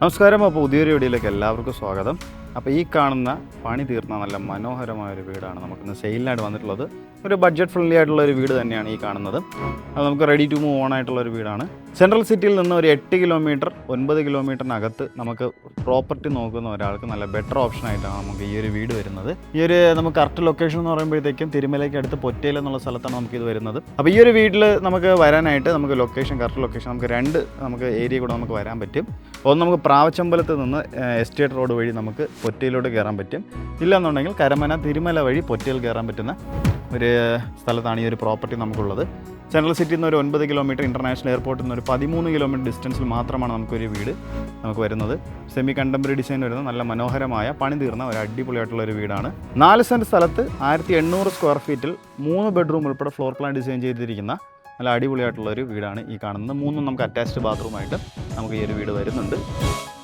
നമസ്കാരം. അപ്പോൾ പുതിയൊരു വീഡിയോയിലേക്ക് എല്ലാവർക്കും സ്വാഗതം. അപ്പോൾ ഈ കാണുന്ന പണി തീർന്ന നല്ല മനോഹരമായൊരു വീടാണ് നമുക്കിന്ന് സെയിലിനായിട്ട് വന്നിട്ടുള്ളത്. ഒരു ബഡ്ജറ്റ് ഫ്രണ്ട്ലി ആയിട്ടുള്ള ഒരു വീട് തന്നെയാണ് ഈ കാണുന്നത്. അത് നമുക്ക് റെഡി ടു മൂവ് ഓൺ ആയിട്ടുള്ള ഒരു വീടാണ്. സെൻട്രൽ സിറ്റിയിൽ നിന്ന് ഒരു 8 കിലോമീറ്റർ 9 കിലോമീറ്ററിനകത്ത് നമുക്ക് പ്രോപ്പർട്ടി നോക്കുന്ന ഒരാൾക്ക് നല്ല ബെറ്റർ ഓപ്ഷൻ ആയിട്ടാണ് നമുക്ക് ഈ ഒരു വീട് വരുന്നത്. ഈ ഒരു നമുക്ക് കറക്റ്റ് ലൊക്കേഷൻ എന്ന് പറയുമ്പോഴത്തേക്കും തിരുമലയ്ക്ക് അടുത്ത് പൊറ്റയിൽ എന്നുള്ള സ്ഥലത്താണ് നമുക്കിത് വരുന്നത്. അപ്പോൾ ഈ ഒരു വീട്ടിൽ നമുക്ക് വരാനായിട്ട് നമുക്ക് കറക്റ്റ് ലൊക്കേഷൻ നമുക്ക് ഏരിയ കൂടെ നമുക്ക് വരാൻ പറ്റും. ഒന്ന് നമുക്ക് പ്രാവച്ചമ്പലത്ത് നിന്ന് എസ്റ്റേറ്റ് റോഡ് വഴി നമുക്ക് പൊറ്റയിലോട്ട് കയറാൻ പറ്റും. ഇല്ലെന്നുണ്ടെങ്കിൽ കരമന തിരുമല വഴി പൊറ്റയിൽ കയറാൻ പറ്റുന്ന ഒരു സ്ഥലത്താണ് ഈ ഒരു പ്രോപ്പർട്ടി നമുക്കുള്ളത്. സെൻട്രൽ സിറ്റിയിൽ നിന്ന് ഒരു 9 കിലോമീറ്റർ, ഇൻ്റർനാഷണൽ എയർപോർട്ടിൽ നിന്ന് ഒരു 13 കിലോമീറ്റർ ഡിസ്റ്റൻസിൽ മാത്രമാണ് നമുക്കൊരു വീട് നമുക്ക് വരുന്നത്. സെമി കണ്ടംപററി ഡിസൈൻ വരുന്ന നല്ല മനോഹരമായ പണി തീർന്ന ഒരു അടിപൊളിയായിട്ടുള്ള ഒരു വീടാണ്. 4 സെൻറ്റ് സ്ഥലത്ത് 1800 സ്ക്വയർ ഫീറ്റിൽ 3 ബെഡ്റൂം ഉൾപ്പെടെ ഫ്ലോർ പ്ലാൻ ഡിസൈൻ ചെയ്തിരിക്കുന്ന നല്ല അടിപൊളിയായിട്ടുള്ളൊരു വീടാണ് ഈ കാണുന്നത്. 3 നമുക്ക് അറ്റാച്ച്ഡ് ബാത്റൂമായിട്ട് നമുക്ക് ഈ ഒരു വീട് വരുന്നുണ്ട്.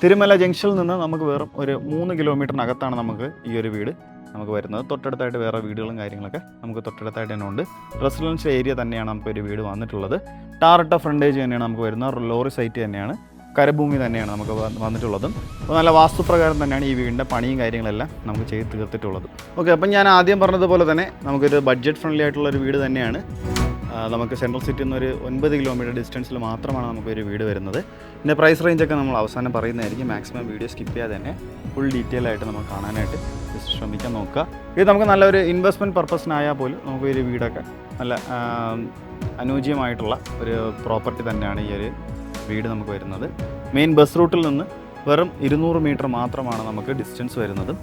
തിരുമല ജംഗ്ഷനിൽ നിന്ന് നമുക്ക് വെറും ഒരു 3 കിലോമീറ്ററിനകത്താണ് നമുക്ക് ഈ ഒരു വീട് നമുക്ക് വരുന്നത്. തൊട്ടടുത്തായിട്ട് വേറെ വീടുകളും കാര്യങ്ങളൊക്കെ നമുക്ക് തൊട്ടടുത്തായിട്ട് തന്നെ ഉണ്ട്. റെസിഡൻഷ്യൽ ഏരിയ തന്നെയാണ് നമുക്കൊരു വീട് വന്നിട്ടുള്ളത്. ടാറിട്ട ഫ്രണ്ടേജ് തന്നെയാണ് നമുക്ക് വരുന്നത്. ലോറി സൈറ്റ് തന്നെയാണ്, കരഭൂമി തന്നെയാണ് നമുക്ക് വന്നിട്ടുള്ളതും. അപ്പോൾ നല്ല വാസ്തുപ്രകാരം തന്നെയാണ് ഈ വീടിൻ്റെ പണിയും കാര്യങ്ങളെല്ലാം നമുക്ക് ചെയ്ത് തീർത്തിട്ടുള്ളത്. ഓക്കെ, അപ്പം ഞാൻ ആദ്യം പറഞ്ഞതുപോലെ തന്നെ നമുക്കൊരു ബഡ്ജറ്റ് ഫ്രണ്ട്ലി ആയിട്ടുള്ളൊരു വീട് തന്നെയാണ്. നമുക്ക് സെൻട്രൽ സിറ്റിയിൽ നിന്ന് ഒരു 9 കിലോമീറ്റർ ഡിസ്റ്റൻസിൽ മാത്രമാണ് നമുക്കൊരു വീട് വരുന്നത്. ഇതിൻ്റെ പ്രൈസ് റേഞ്ചൊക്കെ നമ്മൾ അവസാനം പറയുന്നതായിരിക്കും. മാക്സിമം വീഡിയോ സ്കിപ്പ് ചെയ്യാതെ തന്നെ ഫുൾ ഡീറ്റെയിൽ ആയിട്ട് നമുക്ക് കാണാനായിട്ട് ശ്രമിക്കാൻ നോക്കുക. ഇത് നമുക്ക് നല്ലൊരു ഇൻവെസ്റ്റ്മെൻറ്റ് പർപ്പസിനായാൽ പോലും നമുക്ക് ഒരു വീടൊക്കെ നല്ല അനുയോജ്യമായിട്ടുള്ള ഒരു പ്രോപ്പർട്ടി തന്നെയാണ് ഈ ഒരു വീട് നമുക്ക് വരുന്നത്. മെയിൻ ബസ് റൂട്ടിൽ നിന്ന് വെറും 200 മീറ്റർ മാത്രമാണ് നമുക്ക് ഡിസ്റ്റൻസ് വരുന്നത്.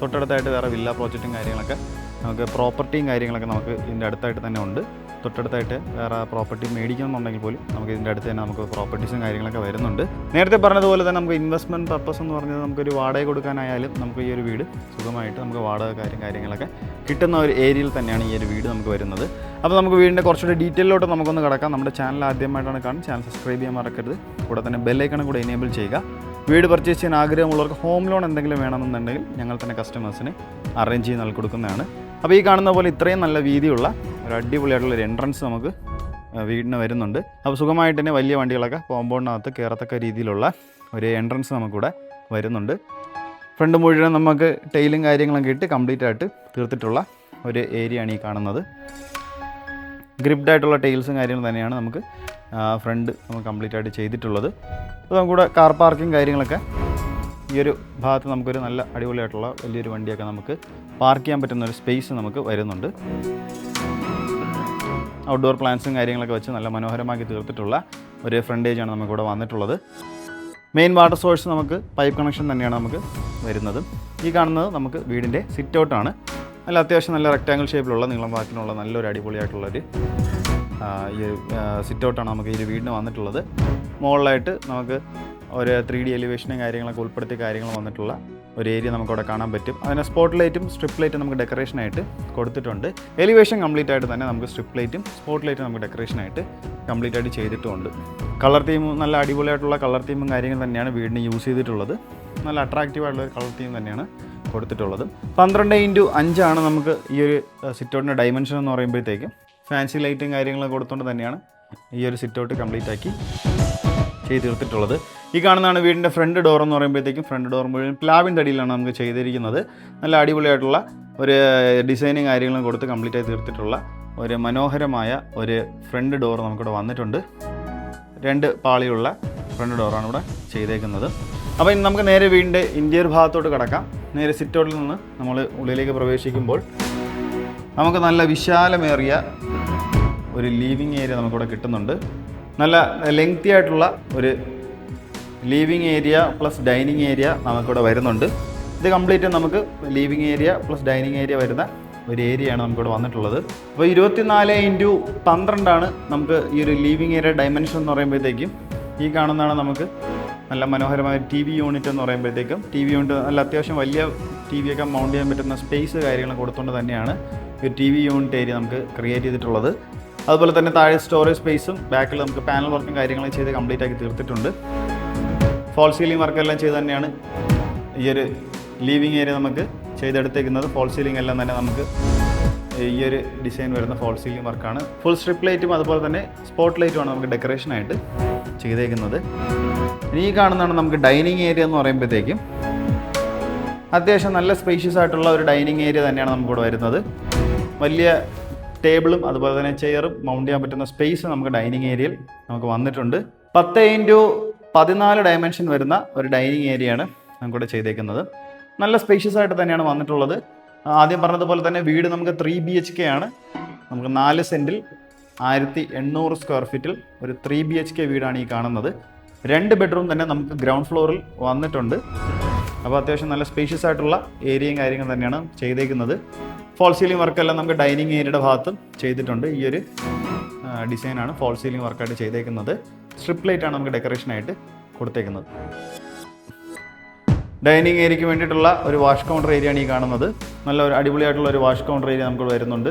തൊട്ടടുത്തായിട്ട് വേറെ വില്ല പ്രോജക്റ്റും കാര്യങ്ങളൊക്കെ നമുക്ക് പ്രോപ്പർട്ടിയും കാര്യങ്ങളൊക്കെ നമുക്ക് ഇതിൻ്റെ അടുത്തായിട്ട് തന്നെ ഉണ്ട്. തൊട്ടടുത്തായിട്ട് വേറെ പ്രോപ്പർട്ടി മേടിക്കണമെന്നുണ്ടെങ്കിൽ പോലും നമുക്ക് ഇതിൻ്റെ അടുത്ത് തന്നെ നമുക്ക് പ്രോപ്പർട്ടീസും കാര്യങ്ങളൊക്കെ വരുന്നുണ്ട്. നേരത്തെ പറഞ്ഞതുപോലെ തന്നെ നമുക്ക് ഇൻവെസ്റ്റ്മെൻറ്റ് പർപ്പസ് എന്ന് പറഞ്ഞത് നമുക്കൊരു വാടക കൊടുക്കാനായാലും നമുക്ക് ഈ ഒരു വീട് സുഖമായിട്ട് നമുക്ക് വാടക കാര്യങ്ങളൊക്കെ കിട്ടുന്ന ഒരു ഏരിയയിൽ തന്നെയാണ് ഈ ഒരു വീട് നമുക്ക് വരുന്നത്. അപ്പോൾ നമുക്ക് വീടിൻ്റെ കുറച്ചുകൂടി ഡീറ്റെയിലോട്ട് നമുക്കൊന്ന് കിടക്കാം. നമ്മുടെ ചാനൽ ആദ്യമായിട്ടാണ് കാണുന്നത്, ചാനൽ സബ്സ്ക്രൈബ് ചെയ്യാൻ മറക്കരുത്. കൂടെ തന്നെ ബെല്ലൈക്കണും കൂടെ എനേബിൾ ചെയ്യുക. വീട് പർച്ചേസ് ചെയ്യാൻ ആഗ്രഹമുള്ളവർക്ക് ഹോം ലോൺ എന്തെങ്കിലും വേണമെന്നുണ്ടെങ്കിൽ ഞങ്ങൾ തന്നെ കസ്റ്റമേഴ്സിന് അറേഞ്ച് ചെയ്ത് നൽകി കൊടുക്കുന്നതാണ്. അപ്പോൾ ഈ കാണുന്ന പോലെ ഇത്രയും നല്ല വീതിയുള്ള ഒരു അടിപൊളിയായിട്ടുള്ളൊരു എൻട്രൻസ് നമുക്ക് വീടിന് വരുന്നുണ്ട്. അപ്പോൾ സുഖമായിട്ട് തന്നെ വലിയ വണ്ടികളൊക്കെ കോമ്പൗണ്ടിനകത്ത് കയറത്തക്ക രീതിയിലുള്ള ഒരു എൻട്രൻസ് നമുക്കിവിടെ വരുന്നുണ്ട്. ഫ്രണ്ട് മുഴുവൻ നമുക്ക് ടൈലും കാര്യങ്ങളൊക്കെ ഇട്ട് കംപ്ലീറ്റ് ആയിട്ട് തീർത്തിട്ടുള്ള ഒരു ഏരിയയാണ് ഈ കാണുന്നത്. ഗ്രിപ്ഡ് ആയിട്ടുള്ള ടൈൽസും കാര്യങ്ങളും തന്നെയാണ് നമുക്ക് ഫ്രണ്ട് നമുക്ക് കംപ്ലീറ്റ് ആയിട്ട് ചെയ്തിട്ടുള്ളത്. അപ്പോൾ നമുക്കിവിടെ കാർ പാർക്കിംഗ് കാര്യങ്ങളൊക്കെ ഈ ഒരു ഭാഗത്ത് നമുക്കൊരു നല്ല അടിപൊളിയായിട്ടുള്ള വലിയൊരു വണ്ടിയൊക്കെ നമുക്ക് പാർക്ക് ചെയ്യാൻ പറ്റുന്ന ഒരു സ്പേസ് നമുക്ക് വരുന്നുണ്ട്. ഔട്ട്ഡോർ പ്ലാന്റ്സും കാര്യങ്ങളൊക്കെ വെച്ച് നല്ല മനോഹരമാക്കി തീർത്തിട്ടുള്ള ഒരു ഫ്രണ്ടേജാണ് നമുക്കിവിടെ വന്നിട്ടുള്ളത്. മെയിൻ വാട്ടർ സോഴ്സ് നമുക്ക് പൈപ്പ് കണക്ഷൻ തന്നെയാണ് നമുക്ക് വരുന്നത്. ഈ കാണുന്നത് നമുക്ക് വീടിൻ്റെ സിറ്റ് ഔട്ടാണ്. നല്ല അത്യാവശ്യം നല്ല റെക്റ്റാങ്കിൾ ഷേപ്പിലുള്ള നീളം വാക്കിനുള്ള നല്ലൊരു അടിപൊളിയായിട്ടുള്ളൊരു ഈ സിറ്റ് ഔട്ടാണ് നമുക്ക് ഈ വീടിന് വന്നിട്ടുള്ളത്. മുകളിലായിട്ട് നമുക്ക് ഒരു 3D എലിവേഷനും കാര്യങ്ങളൊക്കെ ഉൾപ്പെടുത്തിയ കാര്യങ്ങൾ വന്നിട്ടുള്ള ഒരു ഏരിയ നമുക്കവിടെ കാണാൻ പറ്റും. അതിന് സ്പോട്ട് ലൈറ്റും സ്ട്രിപ്പ് ലൈറ്റും നമുക്ക് ഡെക്കറേഷനായിട്ട് കൊടുത്തിട്ടുണ്ട്. എലിവേഷൻ കംപ്ലീറ്റ് ആയിട്ട് തന്നെ നമുക്ക് സ്ട്രിപ്പ് ലൈറ്റും സ്പോട്ട് ലൈറ്റും നമുക്ക് ഡെക്കറേഷനായിട്ട് കംപ്ലീറ്റ് ആയിട്ട് ചെയ്തിട്ടുമുണ്ട്. കളർ തീമും നല്ല അടിപൊളിയായിട്ടുള്ള കളർ തീമും കാര്യങ്ങൾ തന്നെയാണ് വീടിന് യൂസ് ചെയ്തിട്ടുള്ളത്. നല്ല അട്രാക്റ്റീവായിട്ടുള്ള ഒരു കളർ തീം തന്നെയാണ് കൊടുത്തിട്ടുള്ളത്. 12x5 നമുക്ക് ഈ ഒരു സിറ്റൗട്ടിൻ്റെ ഡൈമെൻഷൻ എന്ന് പറയുമ്പോഴത്തേക്കും ഫാൻസി ലൈറ്റും കാര്യങ്ങളൊക്കെ കൊടുത്തുകൊണ്ട് തന്നെയാണ് ഈ ഒരു സിറ്റൗട്ട് കംപ്ലീറ്റ് ആക്കി ചെയ്ത് തീർത്തിട്ടുള്ളത്. ഈ കാണുന്നതാണ് വീടിൻ്റെ ഫ്രണ്ട് ഡോർ എന്ന് പറയുമ്പോഴത്തേക്കും ഫ്രണ്ട് ഡോർ മുഴുവൻ പ്ലാവിൻ തടിയിലാണ് നമുക്ക് ചെയ്തിരിക്കുന്നത്. നല്ല അടിപൊളിയായിട്ടുള്ള ഒരു ഡിസൈനും കാര്യങ്ങളും കൊടുത്ത് കംപ്ലീറ്റ് ആയി തീർത്തിട്ടുള്ള ഒരു മനോഹരമായ ഒരു ഫ്രണ്ട് ഡോർ നമുക്കിവിടെ വന്നിട്ടുണ്ട്. 2 പാളിയുള്ള ഫ്രണ്ട് ഡോറാണ് ഇവിടെ ചെയ്തേക്കുന്നത്. അപ്പോൾ ഇനി നമുക്ക് നേരെ വീടിൻ്റെ ഇൻറ്റീരിയർ ഭാഗത്തോട്ട് കിടക്കാം. നേരെ സിറ്റൗട്ടിൽ നിന്ന് നമ്മൾ ഉള്ളിലേക്ക് പ്രവേശിക്കുമ്പോൾ നമുക്ക് നല്ല വിശാലമേറിയ ഒരു ലിവിങ് ഏരിയ നമുക്കിവിടെ കിട്ടുന്നുണ്ട്. നല്ല ലെങ്തി ആയിട്ടുള്ള ഒരു living area plus dining area നമുക്കിവിടെ വരുന്നുണ്ട്. ഇത് കംപ്ലീറ്റ് നമുക്ക് living area plus dining area വരുന്ന ഒരു ഏരിയയാണ് നമുക്കിവിടെ വന്നിട്ടുള്ളത്. അപ്പോൾ 24x12 നമുക്ക് ഈ ഒരു ലിവിങ് ഏരിയ ഡൈമെൻഷൻ എന്ന് പറയുമ്പോഴത്തേക്കും ഈ കാണുന്നതാണ് നമുക്ക് നല്ല മനോഹരമായ TV യൂണിറ്റ് എന്ന് പറയുമ്പോഴത്തേക്കും TV യൂണിറ്റ് നല്ല അത്യാവശ്യം വലിയ TV ഒക്കെ മൗണ്ട് ചെയ്യാൻ പറ്റുന്ന സ്പേസ് കാര്യങ്ങൾ കൊടുത്തുകൊണ്ട് തന്നെയാണ് ഈ TV യൂണിറ്റ് ഏരിയ നമുക്ക് ക്രിയേറ്റ് ചെയ്തിട്ടുള്ളത്. അതുപോലെ തന്നെ താഴെ സ്റ്റോറേജ് സ്പേസും ബാക്കിൽ നമുക്ക് പാനൽ വർക്കും കാര്യങ്ങളും ചെയ്ത് കംപ്ലീറ്റ് ആക്കി തീർത്തിട്ടുണ്ട്. ഫോൾ സീലിംഗ് വർക്കെല്ലാം ചെയ്ത് തന്നെയാണ് ഈ ഒരു ലിവിങ് ഏരിയ നമുക്ക് ചെയ്തെടുത്തേക്കുന്നത്. ഫോൾ സീലിംഗ് എല്ലാം തന്നെ നമുക്ക് ഈ ഒരു ഡിസൈൻ വരുന്ന ഫോൾ സീലിംഗ് വർക്കാണ്. ഫുൾ സ്ട്രിപ്പ് ലൈറ്റും അതുപോലെ തന്നെ സ്പോട്ട് ലൈറ്റുമാണ് നമുക്ക് ഡെക്കറേഷനായിട്ട് ചെയ്തേക്കുന്നത്. ഇനി ഈ കാണുന്നതാണ് നമുക്ക് ഡൈനിങ് ഏരിയ എന്ന് പറയുമ്പോഴത്തേക്കും അത്യാവശ്യം നല്ല സ്പേഷ്യസ് ആയിട്ടുള്ള ഒരു ഡൈനിങ് ഏരിയ തന്നെയാണ് നമുക്കിവിടെ വരുന്നത്. വലിയ ടേബിളും അതുപോലെ തന്നെ ചെയറും മൗണ്ട് ചെയ്യാൻ പറ്റുന്ന സ്പേസ് നമുക്ക് ഡൈനിങ് ഏരിയയിൽ നമുക്ക് വന്നിട്ടുണ്ട്. 10x14 ഡയമെൻഷൻ വരുന്ന ഒരു ഡൈനിങ് ഏരിയയാണ് നമുക്കിവിടെ ചെയ്തേക്കുന്നത്. നല്ല സ്പേഷ്യസ് ആയിട്ട് തന്നെയാണ് വന്നിട്ടുള്ളത്. ആദ്യം പറഞ്ഞതുപോലെ തന്നെ വീട് നമുക്ക് 3 BHK ആണ്. നമുക്ക് 4 സെൻറ്റിൽ 1800 സ്ക്വയർ ഫീറ്റിൽ ഒരു 3 BHK വീടാണ് ഈ കാണുന്നത്. 2 ബെഡ്റൂം തന്നെ നമുക്ക് ഗ്രൗണ്ട് ഫ്ലോറിൽ വന്നിട്ടുണ്ട്. അപ്പോൾ അത്യാവശ്യം നല്ല സ്പേഷ്യസ് ആയിട്ടുള്ള ഏരിയയും കാര്യങ്ങളും തന്നെയാണ് ചെയ്തേക്കുന്നത്. ഫോൾ സീലിംഗ് വർക്കെല്ലാം നമുക്ക് ഡൈനിങ് ഏരിയയുടെ ഭാഗത്തും ചെയ്തിട്ടുണ്ട്. ഈ ഒരു ഡിസൈനാണ് ഫോൾ സീലിംഗ് വർക്കായിട്ട് ചെയ്തേക്കുന്നത്. സ്ട്രിപ്പ് ലൈറ്റാണ് നമുക്ക് ഡെക്കറേഷനായിട്ട് കൊടുത്തേക്കുന്നത്. ഡൈനിങ് ഏരിയയ്ക്ക് വേണ്ടിയിട്ടുള്ള ഒരു വാഷ് കൗണ്ടർ ഏരിയയാണ് ഈ കാണുന്നത്. നല്ല ഒരു അടിപൊളിയായിട്ടുള്ള ഒരു വാഷ് കൗണ്ടർ ഏരിയ നമുക്ക് വരുന്നുണ്ട്.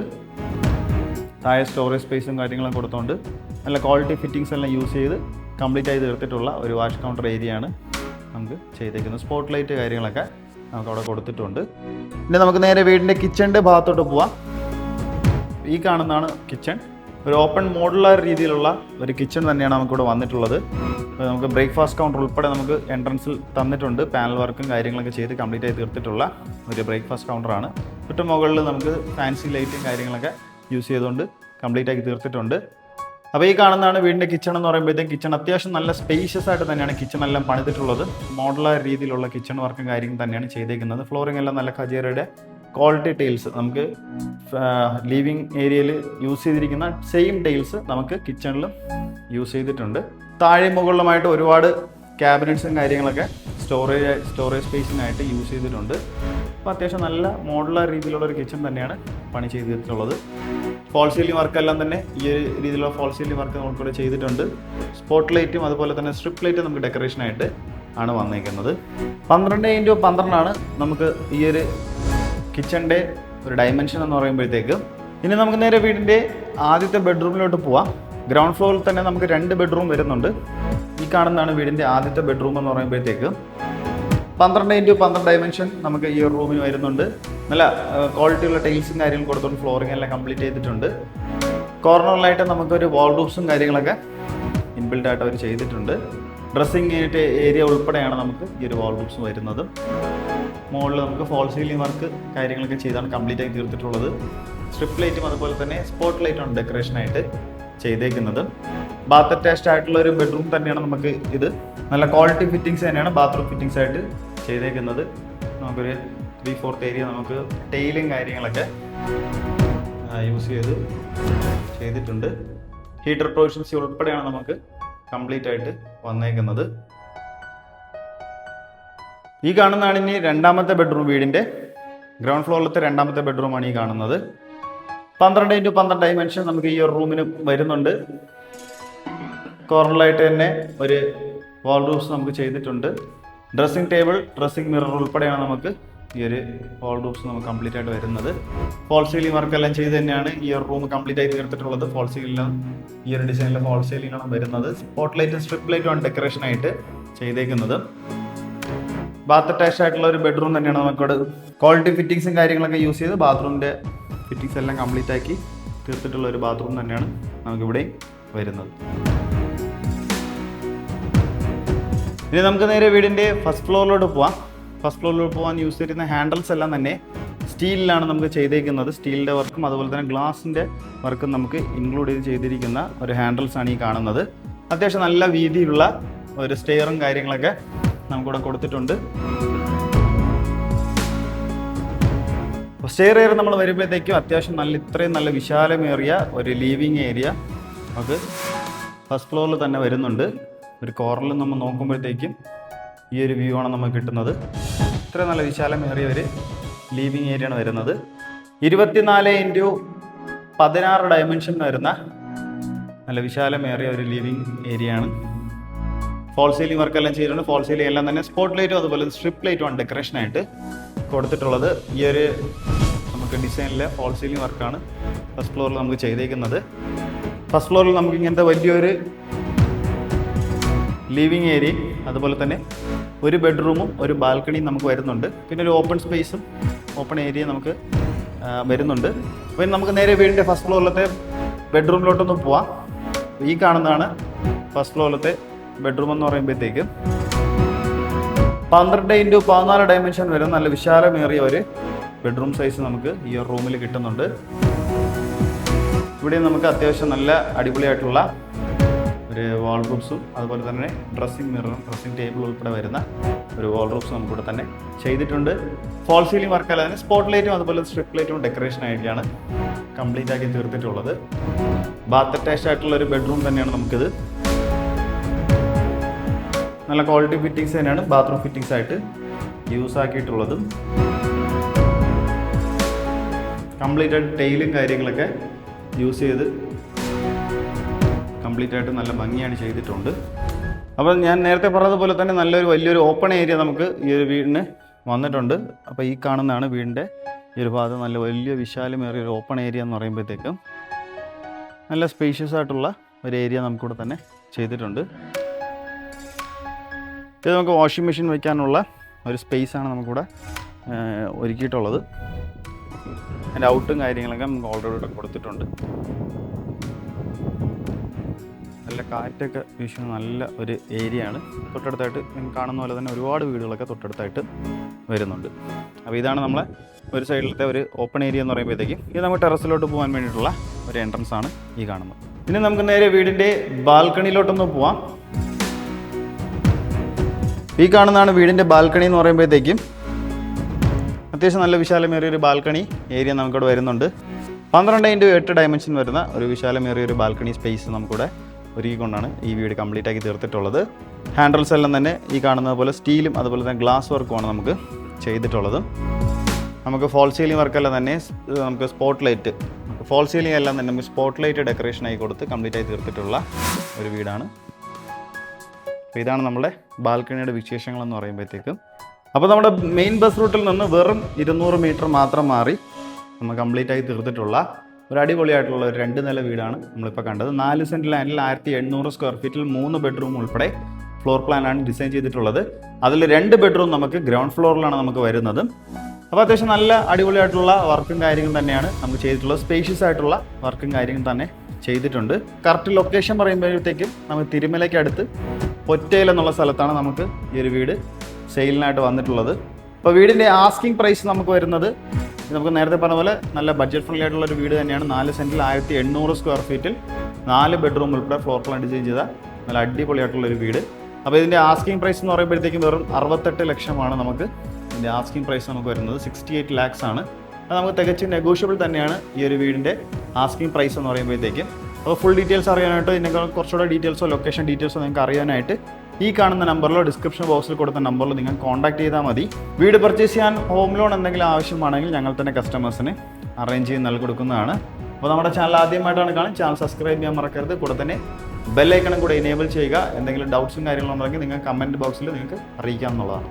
താഴെ സ്റ്റോറേജ് സ്പേസും കാര്യങ്ങളും കൊടുത്തുകൊണ്ട് നല്ല ക്വാളിറ്റി ഫിറ്റിങ്സ് എല്ലാം യൂസ് ചെയ്ത് കംപ്ലീറ്റ് ആയി തീർത്തിട്ടുള്ള ഒരു വാഷ് കൗണ്ടർ ഏരിയയാണ് നമുക്ക് ചെയ്തേക്കുന്നത്. സ്പോട്ട് ലൈറ്റ് കാര്യങ്ങളൊക്കെ നമുക്ക് അവിടെ കൊടുത്തിട്ടുണ്ട്. പിന്നെ നമുക്ക് നേരെ വീടിൻ്റെ കിച്ചണിൻ്റെ ഭാഗത്തോട്ട് പോവാം. ഈ കാണുന്നതാണ് കിച്ചൺ. ഒരു ഓപ്പൺ മോഡുലാർ രീതിയിലുള്ള ഒരു കിച്ചൺ തന്നെയാണ് നമുക്കിവിടെ വന്നിട്ടുള്ളത്. നമുക്ക് ബ്രേക്ക്ഫാസ്റ്റ് കൗണ്ടർ ഉൾപ്പെടെ നമുക്ക് എൻട്രൻസിൽ തന്നിട്ടുണ്ട്. പാനൽ വർക്കും കാര്യങ്ങളൊക്കെ ചെയ്ത് കംപ്ലീറ്റ് ആയി തീർത്തിട്ടുള്ള ഒരു ബ്രേക്ക്ഫാസ്റ്റ് കൗണ്ടറാണ്. തൊട്ട് മുകളിൽ നമുക്ക് ഫാൻസി ലൈറ്റും കാര്യങ്ങളൊക്കെ യൂസ് ചെയ്തുകൊണ്ട് കംപ്ലീറ്റ് ആക്കി തീർത്തിട്ടുണ്ട്. അപ്പോൾ ഈ കാണുന്നതാണ് വീടിൻ്റെ കിച്ചൺ എന്ന് പറയുമ്പോഴത്തേക്കും കിച്ചൺ അത്യാവശ്യം നല്ല സ്പേഷ്യസ് ആയിട്ട് തന്നെയാണ് കിച്ചൺ എല്ലാം പണിതിട്ടുള്ളത്. മോഡുലാർ രീതിയിലുള്ള കിച്ചൺ വർക്കും കാര്യങ്ങളും തന്നെയാണ് ചെയ്തേക്കുന്നത്. ഫ്ലോറിംഗ് എല്ലാം നല്ല ഖജേറയുടെ ക്വാളിറ്റി ടൈൽസ് നമുക്ക് ലിവിങ് ഏരിയയിൽ യൂസ് ചെയ്തിരിക്കുന്ന സെയിം ടൈൽസ് നമുക്ക് കിച്ചണിലും യൂസ് ചെയ്തിട്ടുണ്ട്. താഴെ മുകളിലുമായിട്ട് ഒരുപാട് ക്യാബിനറ്റ്സും കാര്യങ്ങളൊക്കെ സ്റ്റോറേജ് സ്പേസിനായിട്ട് യൂസ് ചെയ്തിട്ടുണ്ട്. അപ്പോൾ അത്യാവശ്യം നല്ല മോഡുലാർ രീതിയിലുള്ള ഒരു കിച്ചൺ തന്നെയാണ് പണി ചെയ്തിട്ടുള്ളത്. ഫോൾ സീലിംഗ് വർക്കെല്ലാം തന്നെ ഈ ഒരു രീതിയിലുള്ള ഫോൾ സീലിംഗ് വർക്ക് നമുക്കിവിടെ ചെയ്തിട്ടുണ്ട്. സ്പോട്ട് ലൈറ്റും അതുപോലെ തന്നെ സ്ട്രിപ്പ് ലൈറ്റും നമുക്ക് ഡെക്കറേഷനായിട്ട് ആണ് വന്നേക്കുന്നത്. 12x12 നമുക്ക് ഈ ഒരു കിച്ചണിൻ്റെ ഒരു ഡയമെൻഷൻ എന്ന് പറയുമ്പോഴത്തേക്ക്. ഇനി നമുക്ക് നേരെ വീടിൻ്റെ ആദ്യത്തെ ബെഡ്റൂമിലോട്ട് പോവാം. ഗ്രൗണ്ട് ഫ്ലോറിൽ തന്നെ നമുക്ക് 2 ബെഡ്റൂം വരുന്നുണ്ട്. ഈ കാണുന്നതാണ് വീടിൻ്റെ ആദ്യത്തെ ബെഡ്റൂം എന്ന് പറയുമ്പോഴത്തേക്ക് 12x12 ഡയമെൻഷൻ നമുക്ക് ഈ ഒരു റൂമിന് വരുന്നുണ്ട്. നല്ല ക്വാളിറ്റിയുള്ള ടൈൽസും കാര്യങ്ങളും കൊടുത്തുകൊണ്ട് ഫ്ലോറിംഗ് എല്ലാം കംപ്ലീറ്റ് ചെയ്തിട്ടുണ്ട്. കോർണറിലായിട്ട് നമുക്കൊരു വാൾഡ്രോബ്സും കാര്യങ്ങളൊക്കെ ഇൻബിൽഡ് ആയിട്ട് അവർ ചെയ്തിട്ടുണ്ട്. ഡ്രസ്സിങ് ഏരിയ ഉൾപ്പെടെയാണ് നമുക്ക് ഈ ഒരു വാൾഡ്രോബ്സ് വരുന്നത്. മുകളിൽ നമുക്ക് ഫോൾ സീലിംഗ് വർക്ക് കാര്യങ്ങളൊക്കെ ചെയ്താണ് കംപ്ലീറ്റ് ആയി തീർത്തിട്ടുള്ളത്. സ്ട്രിപ്പ് ലൈറ്റും അതുപോലെ തന്നെ സ്പോട്ട് ലൈറ്റുമാണ് ഡെക്കറേഷനായിട്ട് ചെയ്തേക്കുന്നത്. ബാത്ത് അറ്റാച്ച്ഡ് ആയിട്ടുള്ള ഒരു ബെഡ്റൂം തന്നെയാണ് നമുക്ക് ഇത്. നല്ല ക്വാളിറ്റി ഫിറ്റിങ്സ് തന്നെയാണ് ബാത്റൂം ഫിറ്റിങ്സ് ആയിട്ട് ചെയ്തേക്കുന്നത്. നമുക്കൊരു 3/4 ഏരിയ നമുക്ക് ടൈലും കാര്യങ്ങളൊക്കെ യൂസ് ചെയ്തിട്ടുണ്ട്. ഹീറ്റർ പ്രൊവിഷൻസ് ഉൾപ്പെടെയാണ് നമുക്ക് കംപ്ലീറ്റ് ആയിട്ട് വന്നേക്കുന്നത്. ഈ കാണുന്നതാണ് ഇനി രണ്ടാമത്തെ ബെഡ്റൂം. വീടിൻ്റെ ഗ്രൗണ്ട് ഫ്ലോറിലത്തെ രണ്ടാമത്തെ ബെഡ്റൂമാണ് ഈ കാണുന്നത്. 12x12 ഡയമെൻഷൻ നമുക്ക് ഈ ഒരു റൂമിന് വരുന്നുണ്ട്. കോർണറിലായിട്ട് തന്നെ ഒരു വാൾഡ്രോബ്സ് നമുക്ക് ചെയ്തിട്ടുണ്ട്. ഡ്രസ്സിംഗ് ടേബിൾ, ഡ്രസ്സിംഗ് മിറർ ഉൾപ്പെടെയാണ് നമുക്ക് ഈ ഒരു വാൾഡ്രോബ്സ് നമുക്ക് കംപ്ലീറ്റ് ആയിട്ട് വരുന്നത്. ഫോൾ സീലിംഗ് വർക്കെല്ലാം ചെയ്ത് തന്നെയാണ് ഈ ഒരു റൂം കംപ്ലീറ്റ് ആയി തീർത്തിട്ടുള്ളത്. ഫോൾ സീലിംഗിലാണ് ഈ ഒരു ഡിസൈനിലെ ഫോൾ സീലിംഗാണ് വരുന്നത്. സ്പോട്ട് ലൈറ്റും സ്ട്രിപ്പ് ലൈറ്റുമാണ് ഡെക്കറേഷനായിട്ട് ചെയ്തേക്കുന്നത്. ബാത്ത് അറ്റാച്ച്ഡ് ആയിട്ടുള്ള ഒരു ബെഡ്റൂം തന്നെയാണ് നമുക്കിവിടെ. ക്വാളിറ്റി ഫിറ്റിങ്സും കാര്യങ്ങളൊക്കെ യൂസ് ചെയ്ത് ബാത്റൂമിൻ്റെ ഫിറ്റിങ്സ് എല്ലാം കംപ്ലീറ്റ് ആക്കി തീർത്തിട്ടുള്ള ഒരു ബാത്റൂം തന്നെയാണ് നമുക്കിവിടെ വരുന്നത്. ഇനി നമുക്ക് നേരെ വീടിൻ്റെ ഫസ്റ്റ് ഫ്ലോറിലോട്ട് പോവാം. ഫസ്റ്റ് ഫ്ലോറിലോട്ട് പോകാൻ യൂസ് ചെയ്യുന്ന ഹാൻഡിൽസ് എല്ലാം തന്നെ സ്റ്റീലിലാണ് നമുക്ക് ചെയ്തേക്കുന്നത്. സ്റ്റീലിൻ്റെ വർക്കും അതുപോലെ തന്നെ ഗ്ലാസിൻ്റെ വർക്കും നമുക്ക് ഇൻക്ലൂഡ് ചെയ്തിരിക്കുന്ന ഒരു ഹാൻഡിൽസ് ആണ് ഈ കാണുന്നത്. അത്യാവശ്യം നല്ല വീതിയുള്ള ഒരു സ്റ്റെയറും കാര്യങ്ങളൊക്കെ നമുക്കിവിടെ കൊടുത്തിട്ടുണ്ട്. സ്റ്റെയർ ഏരിയ നമ്മൾ വരുമ്പോഴത്തേക്കും അത്യാവശ്യം ഇത്രയും നല്ല വിശാലമേറിയ ഒരു ലിവിങ് ഏരിയ നമുക്ക് ഫസ്റ്റ് ഫ്ലോറിൽ തന്നെ വരുന്നുണ്ട്. ഒരു കോർണറിൽ നമ്മൾ നോക്കുമ്പോഴത്തേക്കും ഈ ഒരു വ്യൂ ആണ് നമുക്ക് കിട്ടുന്നത്. ഇത്രയും നല്ല വിശാലമേറിയ ഒരു ലിവിങ് ഏരിയ ആണ് വരുന്നത്. 24x16 ഡയമെൻഷൻ വരുന്ന നല്ല വിശാലമേറിയ ഒരു ലിവിങ് ഏരിയ ആണ്. ഫോൾ സീലിംഗ് വർക്കെല്ലാം ചെയ്തിട്ടുണ്ട്. ഫോൾ സീലിംഗ് എല്ലാം തന്നെ സ്പോട്ട് ലൈറ്റും അതുപോലെ സ്ട്രിപ്പ് ലൈറ്റുമാണ് ഡെക്കറേഷനായിട്ട് കൊടുത്തിട്ടുള്ളത്. ഈ ഒരു നമുക്ക് ഡിസൈനിലെ ഫോൾ സീലിംഗ് വർക്കാണ് ഫസ്റ്റ് ഫ്ലോറിൽ നമുക്ക് ചെയ്തേക്കുന്നത്. ഫസ്റ്റ് ഫ്ലോറിൽ നമുക്ക് ഇങ്ങനത്തെ വലിയൊരു ലിവിങ് ഏരിയയും അതുപോലെ തന്നെ ഒരു ബെഡ്റൂമും ഒരു ബാൽക്കണിയും നമുക്ക് വരുന്നുണ്ട്. പിന്നെ ഒരു ഓപ്പൺ സ്പേസും ഓപ്പൺ ഏരിയ നമുക്ക് വരുന്നുണ്ട്. അപ്പോൾ നമുക്ക് നേരെ വീടിൻ്റെ ഫസ്റ്റ് ഫ്ലോറിലത്തെ ബെഡ്റൂമിലോട്ടൊന്ന് പോവാം. ഈ കാണുന്നതാണ് ഫസ്റ്റ് ഫ്ലോറിലത്തെ ബെഡ്റൂം എന്ന് പറയുമ്പോഴത്തേക്ക് 12x14 ഡയമെൻഷൻ വരുന്ന നല്ല വിശാലമേറിയ ഒരു ബെഡ്റൂം സൈസ് നമുക്ക് ഈ ഒരു റൂമിൽ കിട്ടുന്നുണ്ട്. ഇവിടെ നമുക്ക് അത്യാവശ്യം നല്ല അടിപൊളിയായിട്ടുള്ള ഒരു വാൾറൂബ്സും അതുപോലെ തന്നെ ഡ്രസ്സിംഗ് മിററും ഡ്രസ്സിംഗ് ടേബിൾ ഉൾപ്പെടെ വരുന്ന ഒരു വാൾറൂബ്സ് നമുക്കിവിടെ തന്നെ ചെയ്തിട്ടുണ്ട്. ഫോൾ സീലിംഗ് വർക്ക് അല്ലാതെ സ്പോട്ട് ലൈറ്റും അതുപോലെ സ്ട്രിപ്പ് ലൈറ്റും ഡെക്കറേഷൻ ആയിട്ടാണ് കംപ്ലീറ്റ് ആക്കി തീർത്തിട്ടുള്ളത്. ബാത്ത് അറ്റാച്ച്ഡ് ആയിട്ടുള്ള ഒരു ബെഡ്റൂം തന്നെയാണ് നമുക്കിത്. നല്ല ക്വാളിറ്റി ഫിറ്റിങ്സ് തന്നെയാണ് ബാത്റൂം ഫിറ്റിങ്സ് ആയിട്ട് യൂസ് ആക്കിയിട്ടുള്ളതും. കംപ്ലീറ്റ് ആയിട്ട് ടൈലും കാര്യങ്ങളൊക്കെ യൂസ് ചെയ്ത് കംപ്ലീറ്റ് ആയിട്ട് നല്ല ഭംഗിയാണ് ചെയ്തിട്ടുണ്ട്. അപ്പോൾ ഞാൻ നേരത്തെ പറഞ്ഞതുപോലെ തന്നെ വലിയൊരു ഓപ്പൺ ഏരിയ നമുക്ക് ഈ ഒരു വീടിന് വന്നിട്ടുണ്ട്. അപ്പോൾ ഈ കാണുന്നതാണ് വീടിൻ്റെ ഈ ഒരു ഭാഗത്ത് നല്ല വലിയ വിശാലമേറിയ ഒരു ഓപ്പൺ ഏരിയ എന്ന് പറയുമ്പോഴത്തേക്കും നല്ല സ്പേഷ്യസ് ആയിട്ടുള്ള ഒരു ഏരിയ നമുക്കിവിടെ തന്നെ ചെയ്തിട്ടുണ്ട്. ഇത് നമുക്ക് വാഷിംഗ് മെഷീൻ വയ്ക്കാനുള്ള ഒരു സ്പേസാണ് നമുക്കിവിടെ ഒരുക്കിയിട്ടുള്ളത്. അതിൻ്റെ ഔട്ടും കാര്യങ്ങളൊക്കെ നമുക്ക് ഓൾറെഡി ഇവിടെ കൊടുത്തിട്ടുണ്ട്. നല്ല കാറ്റൊക്കെ വീശുന്ന നല്ല ഒരു ഏരിയ ആണ്. തൊട്ടടുത്തായിട്ട് നിങ്ങൾ കാണുന്ന പോലെ തന്നെ ഒരുപാട് വീടുകളൊക്കെ തൊട്ടടുത്തായിട്ട് വരുന്നുണ്ട്. അപ്പോൾ ഇതാണ് നമ്മളെ ഒരു സൈഡിലത്തെ ഒരു ഓപ്പൺ ഏരിയ എന്ന് പറയുമ്പോഴത്തേക്കും ഇത് നമുക്ക് ടെറസിലോട്ട് പോകാൻ വേണ്ടിയിട്ടുള്ള ഒരു എൻട്രൻസ് ആണ് ഈ കാണുന്നത്. ഇനി നമുക്ക് നേരെ വീടിൻ്റെ ബാൽക്കണിയിലോട്ടൊന്ന് പോവാം. ഈ കാണുന്നതാണ് വീടിൻ്റെ ബാൽക്കണി എന്ന് പറയുമ്പോഴത്തേക്കും അത്യാവശ്യം നല്ല വിശാലമേറിയ ഒരു ബാൽക്കണി ഏരിയ നമുക്കിവിടെ വരുന്നുണ്ട്. 12x8 ഡയമെൻഷൻ വരുന്ന ഒരു വിശാലമേറിയ ഒരു ബാൽക്കണി സ്പേസ് നമുക്കിവിടെ ഒരുക്കിക്കൊണ്ടാണ് ഈ വീട് കംപ്ലീറ്റ് ആക്കി തീർത്തിട്ടുള്ളത്. ഹാൻഡിൽസ് എല്ലാം തന്നെ ഈ കാണുന്നത് പോലെ സ്റ്റീലും അതുപോലെ തന്നെ ഗ്ലാസ് വർക്കുമാണ് നമുക്ക് ചെയ്തിട്ടുള്ളത്. നമുക്ക് ഫോൾ സീലിംഗ് വർക്കെല്ലാം തന്നെ നമുക്ക് സ്പോട്ട് ലൈറ്റ് ഫോൾ സീലിംഗ് എല്ലാം തന്നെ നമുക്ക് സ്പോട്ട് ലൈറ്റ് ഡെക്കറേഷനായി കൊടുത്ത് കംപ്ലീറ്റ് ആയി തീർത്തിട്ടുള്ള ഒരു വീടാണ്. അപ്പോൾ ഇതാണ് നമ്മുടെ ബാൽക്കണിയുടെ വിശേഷങ്ങളെന്ന് പറയുമ്പോഴത്തേക്കും. അപ്പോൾ നമ്മുടെ മെയിൻ ബസ് റൂട്ടിൽ നിന്ന് വെറും 200 മീറ്റർ മാത്രം മാറി നമ്മൾ കംപ്ലീറ്റ് ആയി തീർത്തിട്ടുള്ള ഒരു അടിപൊളിയായിട്ടുള്ള ഒരു 2 നില വീടാണ് നമ്മളിപ്പോൾ കണ്ടത്. 4 സെൻറ്റ് ലാൻഡിൽ 1800 സ്ക്വയർ ഫീറ്റിൽ 3 ബെഡ്റൂം ഉൾപ്പെടെ ഫ്ലോർ പ്ലാനാണ് ഡിസൈൻ ചെയ്തിട്ടുള്ളത്. അതിൽ 2 ബെഡ്റൂം നമുക്ക് ഗ്രൗണ്ട് ഫ്ലോറിലാണ് നമുക്ക് വരുന്നത്. അപ്പോൾ അത്യാവശ്യം നല്ല അടിപൊളിയായിട്ടുള്ള വർക്കും കാര്യങ്ങളും തന്നെയാണ് നമുക്ക് ചെയ്തിട്ടുള്ളത്. സ്പേഷ്യസ് ആയിട്ടുള്ള വർക്കും കാര്യങ്ങളും തന്നെ ചെയ്തിട്ടുണ്ട്. കറക്റ്റ് ലൊക്കേഷൻ പറയുമ്പോഴത്തേക്കും നമുക്ക് തിരുമലയ്ക്ക് അടുത്ത് പൊറ്റയിൽ എന്നുള്ള സ്ഥലത്താണ് നമുക്ക് ഈ ഒരു വീട് സെയിലിനായിട്ട് വന്നിട്ടുള്ളത്. അപ്പോൾ വീടിൻ്റെ ആസ്കിംഗ് പ്രൈസ് നമുക്ക് വരുന്നത് നമുക്ക് നേരത്തെ പറഞ്ഞ പോലെ നല്ല ബഡ്ജറ്റ് ഫ്രണ്ട്ലി ആയിട്ടുള്ള ഒരു വീട് തന്നെയാണ്. 4 സെൻറ്റിൽ 1800 സ്ക്വയർ ഫീറ്റിൽ 4 ബെഡ്റൂം ഉൾപ്പെടെ ഫ്ലോർ പ്ലാൻ ഡിസൈൻ ചെയ്ത നല്ല അടിപൊളിയായിട്ടുള്ളൊരു വീട്. അപ്പോൾ ഇതിൻ്റെ ആസ്കിംഗ് പ്രൈസ് എന്ന് പറയുമ്പോഴത്തേക്കും വെറും 68 ലക്ഷമാണ് നമുക്ക് ഇതിൻ്റെ ആസ്കിംഗ് പ്രൈസ് നമുക്ക് വരുന്നത്. 68 lakhs ആണ്. അത് നമുക്ക് തികച്ചും നെഗോഷ്യബിൾ തന്നെയാണ് ഈ ഒരു വീടിൻ്റെ ആസ്കിംഗ് പ്രൈസ് എന്ന് പറയുമ്പോഴത്തേക്കും. അപ്പോൾ ഫുൾ ഡീറ്റെയിൽസ് അറിയാനായിട്ട് ഇതിനേക്കാൾ കുറച്ചുകൂടെ ഡീറ്റെയിൽസോ ലൊക്കേഷൻ ഡീറ്റെയിൽസോ നിങ്ങൾക്ക് അറിയാനായിട്ട് ഈ കാണുന്ന നമ്പറിലോ ഡിസ്ക്രിപ്ഷൻ ബോക്സിൽ കൊടുത്ത നമ്പറിൽ നിങ്ങൾ കോൺടാക്ട് ചെയ്താൽ മതി. വീട് പർച്ചേസ് ചെയ്യാൻ ഹോം ലോൺ എന്തെങ്കിലും ആവശ്യമാണെങ്കിൽ ഞങ്ങൾ തന്നെ കസ്റ്റമേഴ്സിന് അറേഞ്ച് ചെയ്ത് നൽകി കൊടുക്കുന്നതാണ്. അപ്പോൾ നമ്മുടെ ചാനൽ ആദ്യമായിട്ടാണ് കാണുന്നത്, ചാനൽ സബ്സ്ക്രൈബ് ചെയ്യാൻ മറക്കരുത്. കൂടെ തന്നെ ബെല്ലൈക്കണും കൂടെ എനേബിൾ ചെയ്യുക. എന്തെങ്കിലും ഡൗട്ട്സും കാര്യങ്ങളും ഉണ്ടെങ്കിൽ നിങ്ങൾ കമൻറ്റ് ബോക്സിൽ നിങ്ങൾക്ക് അറിയിക്കാവുന്നതാണ്.